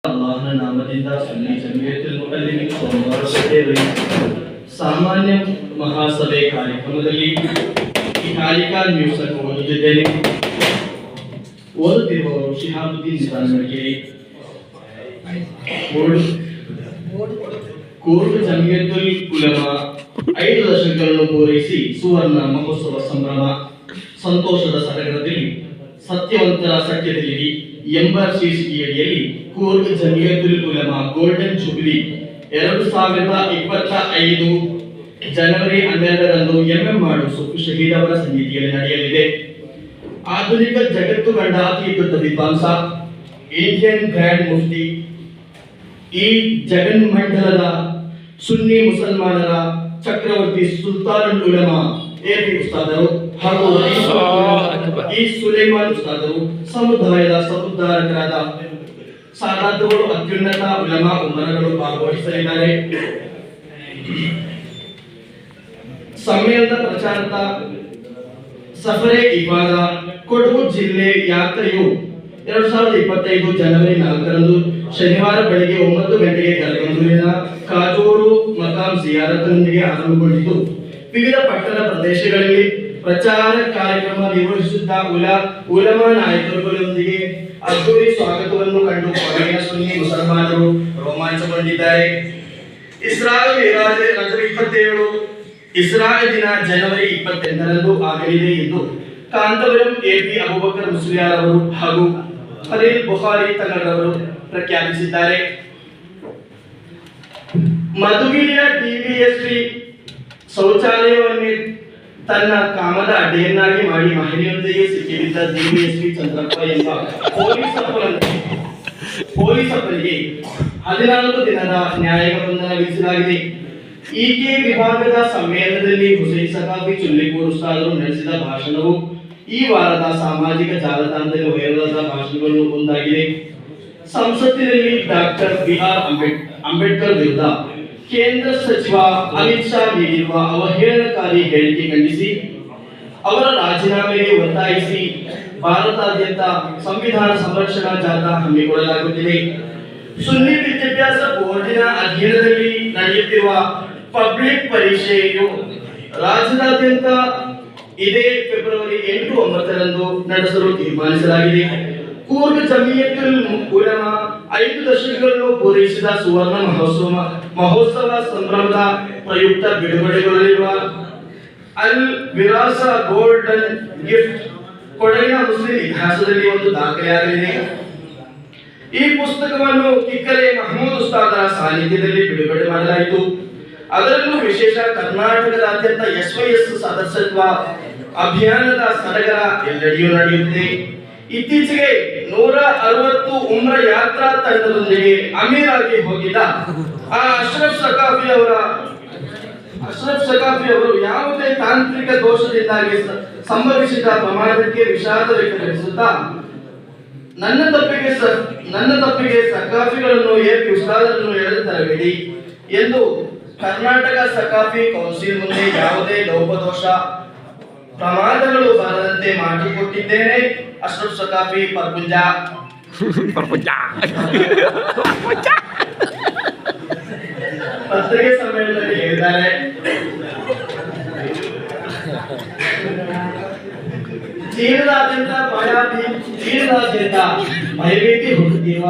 ಅಲ್ಲಾಹನ ನಾಮದಿಂದ ಸುನ್ನಿ ಜಮಿಯತುಲ್ ಮುಅಲ್ಲಿಮೀನ್ ಸೋಮವಾರ ಪೇಟೆ ಸಾಮಾನ್ಯ ಮಹಾಸಭೆ ಕಾರ್ಯಕ್ರಮದಲ್ಲಿ ಈ ಕಾಲಿಕಾ ನ್ಯೂಸ್ ಅನ್ನು ಓದುತ್ತಿದ್ದೇನೆ. ಓದುತ್ತಿರುವವರು ಶಿಹಾಬುದ್ದೀನ್ ನಿಜಾಮರಿಗೆ. ಕೋರ್ಟ್ ಜಮಿಯತುಲ್ ಉಲಮಾ 5 ದಶಕಗಳನ್ನು ಪೂರೈಸಿ ಸುವರ್ಣ ಮಹೋತ್ಸವ ಸಂಭ್ರಮ ಸಂತೋಷದ ಸಡಗರದಲ್ಲಿ ಸತ್ಯವಂತರ ಸತ್ಯದಲ್ಲಿ ಎಂಬ ಶೀರ್ಷಿಕೆಯಡಿಯಲ್ಲಿ ಕೂರ್ಗ್ ಜಮಿಯತುಲ್ ಉಲಮಾ ಗೋಲ್ಡನ್ ಜೂಬಿಲಿ 2025 ಜನವರಿ 12ರಂದು ಎಂಎಂ ಸುಫಿ ಶಹೀದ್ ಅವರ ಸನ್ನಿಧಿಯಲ್ಲಿ ನಡೆಯಲಿದೆ. ಆಧುನಿಕ ಜಗತ್ತು ಕಂಡ ಅತಿ ದೊಡ್ಡ ವಿದ್ವಾಂಸ, ಇಂಡಿಯನ್ ಗ್ರ್ಯಾಂಡ್ ಮುಫ್ತಿ, ಈ ಜಗನ್ಮಂಡಲದ ಸುನ್ನಿ ಮುಸಲ್ಮಾನರ ಚಕ್ರವರ್ತಿ ಸುಲ್ತಾನುಲ್ ಉಲಮಾ ಎಪಿ ಉಸ್ತಾದರು ಹಾಗೂ ಈ ಸುಲೈಮಾನ್ ಉಸ್ತಾದರು ಸಮುದಾಯದ ಸಮುದಾಯಕರಾದ ಸಾದಾತುಗಳು ಅತ್ಯುನ್ನತ ಉಲಮಾ ಉಮ್ಮರಗಳು ಭಾಗವಹಿಸಲಿದ್ದಾರೆ. ಸಮ್ಮೇಳನದ ಪ್ರಚಾರದ ಸಫರೆ ಇಫಾದ ಕೊಡಗು ಜಿಲ್ಲೆ ಯಾತ್ರೆಯು 2025 ಜನವರಿ 4ರಂದು ಶನಿವಾರ ಬೆಳಗ್ಗೆ 9 ಗಂಟೆಗೆ ಗಲಗಂದೂರಿನ ಕಾಜೂರು ಮಕಾಮ್ ಜಿಯಾರತ್ನೊಂದಿಗೆ ಆರಂಭಗೊಂಡಿತು. ವಿವಿಧ ಪಟ್ಟಣ ಪ್ರದೇಶಗಳಲ್ಲಿ ಪ್ರಚಾರ ಕಾರ್ಯಕ್ರಮ ನಿರ್ವಹಿಸುತ್ತ ಉಲಮಾ ನಾಯಕರುಗಳೊಂದಿಗೆ ಅದ್ದೂರಿ ಸ್ವಾಗತವನ್ನು ಕಂಡು ಕೊಡಗಿನ ಸುನ್ನಿ ಮುಸಲ್ಮಾನರು ರೋಮಾಂಚಗೊಂಡಿದ್ದಾರೆ. ಇಸ್ರಾ ಮಿರಾಜ್ 2027 ಇಸ್ರಾ ದಿನ ಜನವರಿ 28ರಂದು ಆಗಲಿದೆ ಎಂದು ಕಾಂತಪುರಂ ಎಪಿ ಅಬೂಬಕರ್ ಮುಸ್ಲಿಯಾರ್ ಅವರು ಹಾಗೂ ಖಲೀಲ್ ಬುಖಾರಿ ತಗರವರು ಪ್ರಖ್ಯಾಪಿಸಿದ್ದಾರೆ. ಮಧುಗಿರಿಯ ಡಿವಿಎಸ್ಪಿ ಶೌಚಾಲಯವನ್ನೇ ತನ್ನ ಕಾಮದ ಅಡ್ಡೆಯನ್ನಾಗಿ ಮಾಡಿ ಮಹಿಳೆಯೊಂದಿಗೆ ಸಿಕ್ಕಿಬಿದ್ದ ಡಿವಿಎಸ್ಪಿ ಚಂದ್ರಪ್ಪ ಎಂಬ ಪೊಲೀಸಪ್ಪನಿಗೆ 14 ದಿನದ ನ್ಯಾಯಾಂಗ ಬಂಧನ ವಿಧಿಸಲಾಗಿದೆ. ಈಕೆ ವಿಭಾಗದ ಸಮ್ಮೇಳನದಲ್ಲಿ ಹುಸೈನ್ ಸಖಾಫಿ ಚುನ್ನಿಪುರ್ ಉಸ್ತಾದರು ನಡೆಸಿದ ಭಾಷಣವು ಈ ವಾರದ ಸಾಮಾಜಿಕ ಜಾಲತಾಣದಲ್ಲಿ ವೈರಲ್ ಭಾಷಣಗಳು ಒಂದಾಗಿದೆ. ಸಂಸತ್ತಿನಲ್ಲಿ ಡಾಕ್ಟರ್ ಬಿಆರ್ ಅಂಬೇಡ್ಕರ್ ವಿರುದ್ಧ ಕೇಂದ್ರ ಸಚಿವ ಅಮಿತ್ ಶಾ ನೀಡಿರುವ ಅವಹೇಳನಕಾರಿ ಹೇಳಿಕೆ ಖಂಡಿಸಿ ಅವರ ರಾಜೀನಾಮೆಗೆ ಒತ್ತಾಯಿಸಿ ಭಾರತಾದ್ಯಂತ ಸಂವಿಧಾನ ಸಂರಕ್ಷಣಾ ಜಾಥಾ ಹಮ್ಮಿಕೊಳ್ಳಲಾಗುತ್ತಿದೆ. ಸುನ್ನಿ ವಿದ್ಯಾಭ್ಯಾಸ ಬೋರ್ಡಿನ ಅಧೀನದಲ್ಲಿ ನಡೆಯುತ್ತಿರುವ ಪಬ್ಲಿಕ್ ಪರೀಕ್ಷೆಯು ರಾಜ್ಯದಾದ್ಯಂತ ಇದೇ ಫೆಬ್ರವರಿ 8, 9ರಂದು ನಡೆಸಲು ತೀರ್ಮಾನಿಸಲಾಗಿದೆ. ಕೂರ್ಗ್ ಜಮಿಯತುಲ್ ಉಲಮಾ 5 ದಶಕಗಳನ್ನು ಪೂರೈಸಿದ ಸುವರ್ಣ ಮಹೋತ್ಸವ ಸಂಭ್ರಮದ ಪ್ರಯುಕ್ತ ಬಿಡುಗಡೆಗೊಳ್ಳಲಿರುವ ಅಲ್ ವಿರಾಸ ಗೋಲ್ಡನ್ ಗಿಫ್ಟ್ ಕೊಡಗಿನ ಮುಸ್ಲಿಂ ಇತಿಹಾಸದಲ್ಲಿ ಒಂದು ದಾಖಲೆಯಾಗಲಿದೆ. ಈ ಪುಸ್ತಕವನ್ನು ಕಿಕ್ಕರೆ ಮಹಮೂದ್ ಉಸ್ತಾದರ ಸಾನ್ನಿಧ್ಯದಲ್ಲಿ ಬಿಡುಗಡೆ ಮಾಡಲಾಯಿತು. ಅದರಲ್ಲೂ ವಿಶೇಷ ಕರ್ನಾಟಕದಾದ್ಯಂತ ಎಸ್ವೈಎಸ್ ಸದಸ್ಯತ್ವ ಅಭಿಯಾನದ ಸಡಗರ ಎಲ್ಲೆಡೆಯೂ ನಡೆಯುತ್ತಿದೆ. ಇತ್ತೀಚೆಗೆ 160 ಉಮ್ರಾ ಯಾತ್ರಾ ತಂಡದೊಂದಿಗೆ ಅಮೀರ್ ಆಗಿ ಹೋಗಿದ್ದ ಅಶ್ರಫ್ ಸಖಾಫಿ ಅವರು ಯಾವುದೇ ತಾಂತ್ರಿಕ ದೋಷದಿಂದಾಗಿ ಸಂಭವಿಸಿದ ಪ್ರಮಾದಕ್ಕೆ ವಿಷಾದ ವ್ಯಕ್ತಪಡಿಸುತ್ತಾ ನನ್ನ ತಪ್ಪಿಗೆ ಸಖಾಫಿಗಳನ್ನು ಎಪಿ ಉಸ್ತಾದರನ್ನು ಎಳೆದು ತರಬೇಡಿ ಎಂದು ಕರ್ನಾಟಕ ಸಖಾಫಿ ಕೌನ್ಸಿಲ್ ಮುಂದೆ ಯಾವುದೇ ಲೋಪದೋಷ ಪ್ರಮಾದಗಳು ಬರದಂತೆ ಮಾಡಿಕೊಟ್ಟಿದ್ದೇನೆ. ಅಶ್ರಫ್ ಸಖಾಫಿ ಪರ್ಪುಂಜ ಪತ್ರಿಕೆ ಸಮ್ಮೇಳನದಲ್ಲಿ ಹೇಳಿದ್ದಾರೆ. ಚೀನಾದ್ಯಂತ ಭಯಭೀತಿ ಹುಟ್ಟುತ್ತಿರುವ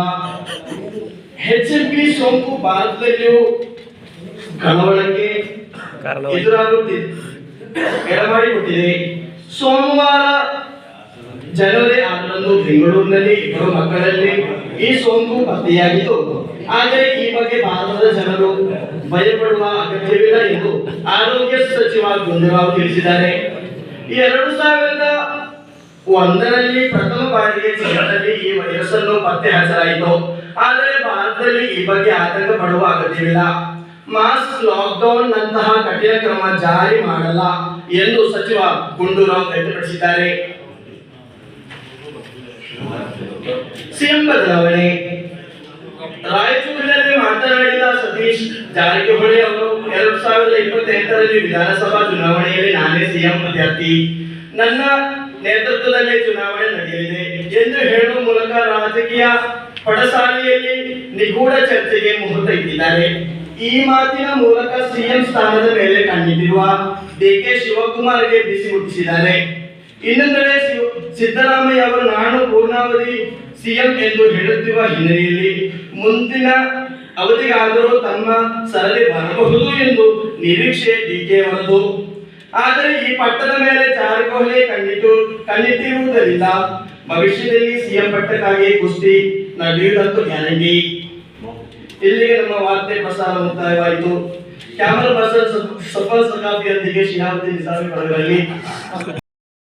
HMV ಸೋಂಕು ಭಾರತದಲ್ಲಿಯೂ ಕಳವಳಕ್ಕೆ ಎಡಮಾಡಿಕೊಟ್ಟಿದೆ. ಸೋಮವಾರ ಜನವರಿ 6ರಂದು ಬೆಂಗಳೂರಿನಲ್ಲಿ 2 ಮಕ್ಕಳಲ್ಲಿ ಈ ಸೋಂಕು ಪತ್ತೆಯಾಗಿತ್ತು. ಆದರೆ ಈ ಬಗ್ಗೆ ಭಾರತದ ಜನರು ಭಯಪಡುವ ಅಗತ್ಯವಿಲ್ಲ ಎಂದು ಆರೋಗ್ಯ ಸಚಿವ ಗುಂಡೂರಾವ್ ತಿಳಿಸಿದ್ದಾರೆ. 2001ರಲ್ಲಿ ಪ್ರಥಮ ಬಾರಿಗೆ ಚೀನಾದಲ್ಲಿ ಈ ವೈರಸ್ ಅನ್ನು ಪತ್ತೆ ಹಚ್ಚಲಾಯಿತು. ಆದರೆ ಭಾರತದಲ್ಲಿ ಈ ಬಗ್ಗೆ ಆತಂಕ ಪಡುವ ಅಗತ್ಯವಿಲ್ಲ. ಮಾಸ್ ಲಾಕ್ಡೌನ್ ನಂತಹ ಕಠಿಣ ಕ್ರಮ ಜಾರಿ ಮಾಡಲ್ಲ ಎಂದು ಸಚಿವ ಗುಂಡೂರಾವ್ ವ್ಯಕ್ತಪಡಿಸಿದ್ದಾರೆ. ಸಿಎಂ ಬದಲಾವಣೆ. ರಾಯಚೂರಿನಲ್ಲಿ ಮಾತನಾಡಿದ ಸತೀಶ್ ಜಾರಕಿಹೊಳಿ ಅವರು 2028ರಲ್ಲಿ ವಿಧಾನಸಭಾ ಚುನಾವಣೆಯಲ್ಲಿ ನಾನೇ ಸಿಎಂ ಅಭ್ಯರ್ಥಿ, ನನ್ನ ನೇತೃತ್ವದಲ್ಲಿ ಚುನಾವಣೆ ನಡೆಯಲಿದೆ ಎಂದು ಹೇಳುವ ಮೂಲಕ ರಾಜಕೀಯ ಪಡಸಾಲೆಯಲ್ಲಿ ನಿಗೂಢ ಚರ್ಚೆಗೆ ಮುಹೂರ್ತ ಇಟ್ಟಿದ್ದಾರೆ. ಈ ಮಾತಿನ ಮೂಲಕ ಸಿಎಂ ಸ್ಥಾನದ ಮೇಲೆ ಕಣ್ಣಿಟ್ಟಿರುವ ಡಿಕೆ ಶಿವಕುಮಾರ್ಗೆ ಬಿಸಿ ಮುಟ್ಟಿಸಿದ್ದಾರೆ. ಇನ್ನೊಂದೆಡೆ ಸಿದ್ದರಾಮಯ್ಯ ಅವರು ನಾನು ಪೂರ್ಣಾವಧಿ ಸಿಎಂ ಎಂದು ಹೇಳುತ್ತಿರುವ ಹಿನ್ನೆಲೆಯಲ್ಲಿ ಮುಂದಿನ ಅವಧಿಗಾದರೂ ತಮ್ಮ ಸರದಿ ಬರಬಹುದು ಎಂದು ನಿರೀಕ್ಷೆ ಡಿಕೆ ಅವರದು. ಆದರೆ ಈ ಪಟ್ಟದ ಮೇಲೆ ಜಾರಕಿಹೊಳಿ ಕಣ್ಣಿಟ್ಟಿರುವುದರಿಂದ ಭವಿಷ್ಯದಲ್ಲಿ ಸಿಎಂ ಪಟ್ಟಕ್ಕಾಗಿ ಕುಸ್ತಿ ನಡೆಯುವುದಂತೂ ಗ್ಯಾರಂಟಿ. ಇಲ್ಲಿಗೆ ನಮ್ಮ ವಾರ್ತೆ ಪ್ರಸಾರ ಮುಕ್ತಾಯವಾಯಿತು. Camera person Safal ಸಕಾಫಿಯೊಂದಿಗೆ Shihabuddin ನಿಸಾಮಿ ಪರಗಳಲ್ಲಿ